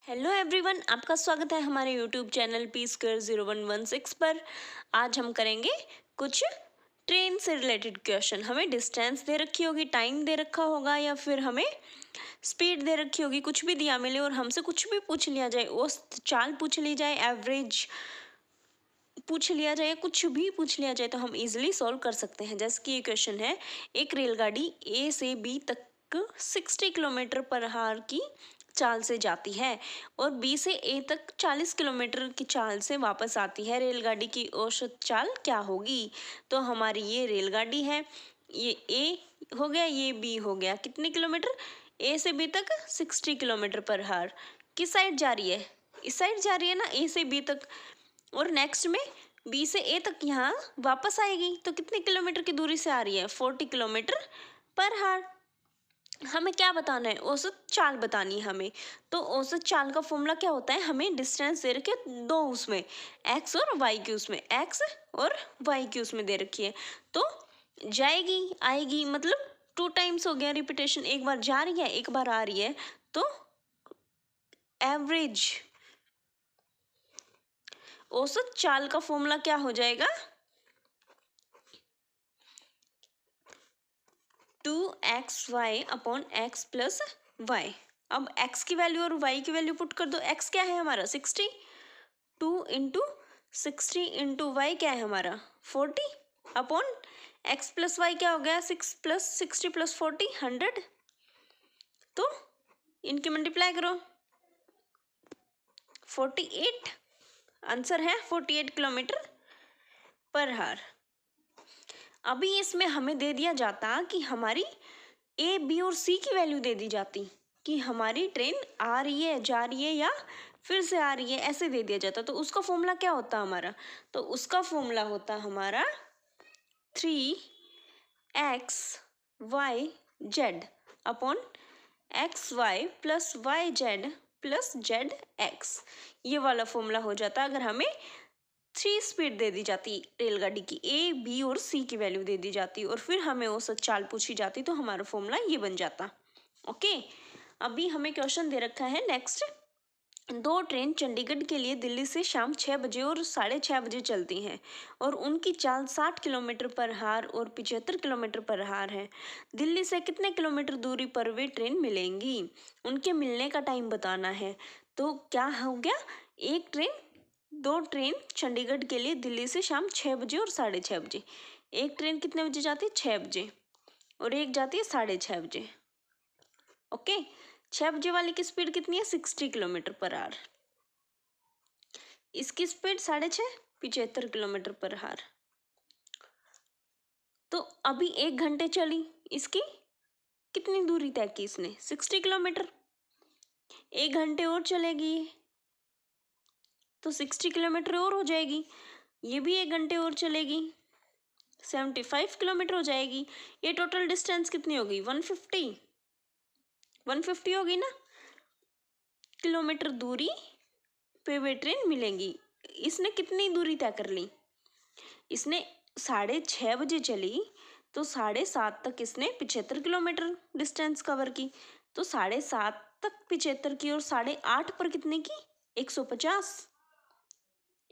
Hello everyone, आपका स्वागत है हमारे यूट्यूब चैनल पी स्क्वायर 0116 पर। आज हम करेंगे कुछ ट्रेन से रिलेटेड क्वेश्चन। हमें डिस्टेंस दे रखी होगी, टाइम दे रखा होगा या फिर हमें स्पीड दे रखी होगी, कुछ भी दिया मिले और हमसे कुछ भी पूछ लिया जाए, वो चाल पूछ ली जाए, एवरेज पूछ लिया जाए, कुछ भी पूछ लिया जाए तो हम इजीली सॉल्व कर सकते हैं। जैसे कि ये क्वेश्चन है, एक रेलगाड़ी ए से बी तक 60 किलोमीटर पर आवर की चाल से जाती है और बी से ए तक 40 किलोमीटर की चाल से वापस आती है। रेलगाड़ी की औसत चाल क्या होगी? तो हमारी ये रेलगाड़ी है, ये ए हो गया, ये बी हो गया। कितने किलोमीटर? ए से बी तक 60 किलोमीटर पर आवर। किस साइड जा रही है? इस साइड जा रही है ना, ए से बी तक। और नेक्स्ट में बी से ए तक यहाँ वापस आएगी तो कितने किलोमीटर की दूरी से आ रही है? 40 किलोमीटर पर आवर। हमें क्या बताना है? औसत चाल बतानी है हमें। तो औसत चाल का फॉर्मूला क्या होता है? हमें डिस्टेंस दे रखी है दो, उसमें एक्स और वाई की, उसमें एक्स और वाई की उसमें दे रखी है। तो जाएगी आएगी, मतलब 2 टाइम्स हो गया रिपीटेशन। एक बार जा रही है, एक बार आ रही है। तो एवरेज औसत चाल का फॉर्मूला क्या हो जाएगा? 2xy upon x plus y. अब x की वैल्यू और y की वैल्यू पुट कर दो। x क्या है हमारा? 60। 2 इंटू 60 इंटू वाई क्या है हमारा? 40 अपॉन x प्लस वाई क्या हो गया? 6 प्लस 60 प्लस 40 100। तो इनकी मल्टीप्लाई करो, 48। आंसर है 48 किलोमीटर पर आवर। अभी इसमें हमें दे दिया जाता कि हमारी ए बी और सी की वैल्यू दे दी जाती कि हमारी ट्रेन आ रही है, जा रही है या फिर से आ रही है, ऐसे दे दिया जाता। तो उसका फॉर्मूला क्या होता हमारा? तो उसका फॉर्मूला होता हमारा 3x y z upon x y plus y z plus z x. ये वाला फॉर्मूला हो जाता अगर हमें 3 स्पीड दे दी जाती रेलगाड़ी की, ए बी और सी की वैल्यू दे दी जाती और फिर हमें औसत चाल पूछी जाती, तो हमारा फॉर्मूला ये बन जाता। ओके, अभी हमें क्वेश्चन दे रखा है नेक्स्ट। 2 ट्रेन चंडीगढ़ के लिए दिल्ली से शाम 6 बजे और 6:30 बजे चलती हैं और उनकी चाल 60 किलोमीटर पर आवर और 75 किलोमीटर पर आवर है। दिल्ली से कितने किलोमीटर दूरी पर वे ट्रेन मिलेंगी? उनके मिलने का टाइम बताना है। तो क्या हो गया? एक ट्रेन, 2 ट्रेन चंडीगढ़ के लिए दिल्ली से शाम 6 बजे और 6:30 बजे। एक ट्रेन कितने बजे जाती है? 6 बजे, और एक जाती है 6:30 बजे। ओके, 6 बजे वाली की स्पीड कितनी है? 60 किलोमीटर पर आवर। इसकी स्पीड 6:30, 75 किलोमीटर पर आवर। तो अभी 1 घंटे चली, इसकी कितनी दूरी तय की इसने? 60 किलोमीटर। 1 घंटे और चलेगी तो 60 किलोमीटर और हो जाएगी। ये भी 1 घंटे और चलेगी, 75 किलोमीटर हो जाएगी। ये टोटल डिस्टेंस कितनी होगी? 150 होगी ना किलोमीटर दूरी पे वे ट्रेन मिलेंगी। इसने कितनी दूरी तय कर ली? इसने 6:30 बजे चली तो 7:30 तक इसने 75 किलोमीटर डिस्टेंस कवर की। तो 7:30 तक 75 की और 8:30 पर कितने की? 150।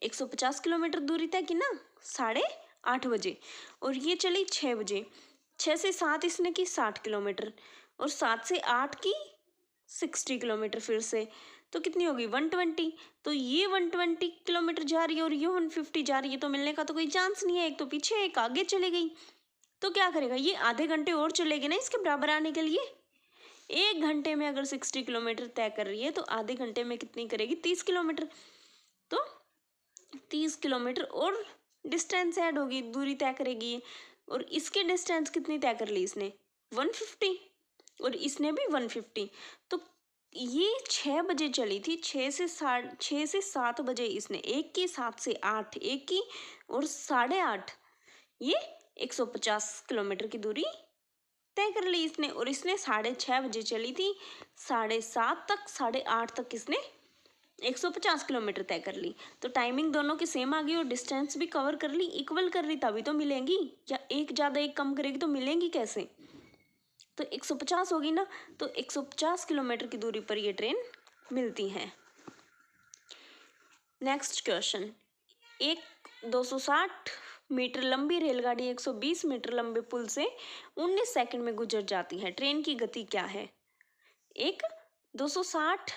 150 किलोमीटर दूरी तय की ना 8:30 बजे, और ये चली 6 बजे। 6 से 7 इसने की 60 किलोमीटर और 7 से 8 की 60 किलोमीटर फिर से, तो कितनी होगी? 120। तो ये 120 किलोमीटर जा रही है और ये 150 जा रही है, तो मिलने का तो कोई चांस नहीं है। एक तो पीछे, एक आगे चली गई। तो क्या करेगा? ये आधे घंटे और चलेगी ना इसके बराबर आने के लिए। 1 घंटे में अगर 60 किलोमीटर तय कर रही है तो आधे घंटे में कितनी करेगी? 30 किलोमीटर। तो 30 किलोमीटर और डिस्टेंस ऐड होगी, दूरी तय करेगी। और इसकी डिस्टेंस कितनी तय कर ली इसने? 150, और इसने भी 150। तो ये 6 बजे चली थी, 6 से 7 बजे इसने एक की, 7 से 8 एक की, और 8:30 ये 150 किलोमीटर की दूरी तय कर ली इसने। और इसने 6:30 बजे चली थी, 7:30 तक, 8:30 तक इसने 150 किलोमीटर तय कर ली। तो टाइमिंग दोनों की सेम आ गई और डिस्टेंस भी कवर कर ली, इक्वल कर ली, तभी तो मिलेंगी। या एक ज़्यादा एक कम करेगी तो मिलेंगी कैसे? तो 150 होगी ना, तो 150 किलोमीटर की दूरी पर ये ट्रेन मिलती है। नेक्स्ट क्वेश्चन, एक 260 मीटर लंबी रेलगाड़ी 120 मीटर लंबे पुल से 19 सेकंड में गुजर जाती है, ट्रेन की गति क्या है? एक 260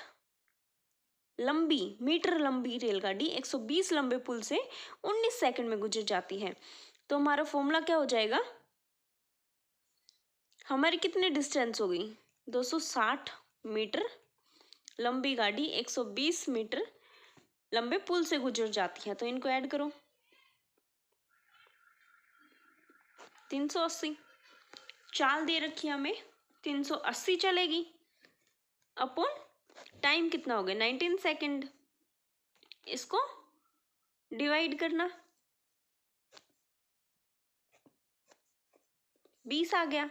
मीटर लंबी रेलगाड़ी 120 लंबे पुल से 19 सेकंड में गुजर जाती है, तो हमारा फॉर्मूला क्या हो जाएगा? हमारी कितनी डिस्टेंस हो गई? 260 मीटर लंबी गाड़ी 120 मीटर लंबे पुल से गुजर जाती है, तो इनको ऐड करो। 380 चाल दे रखी है हमें, 380 चलेगी अपॉन टाइम कितना हो गया? 19 सेकंड। इसको डिवाइड करना, 20 आ गया।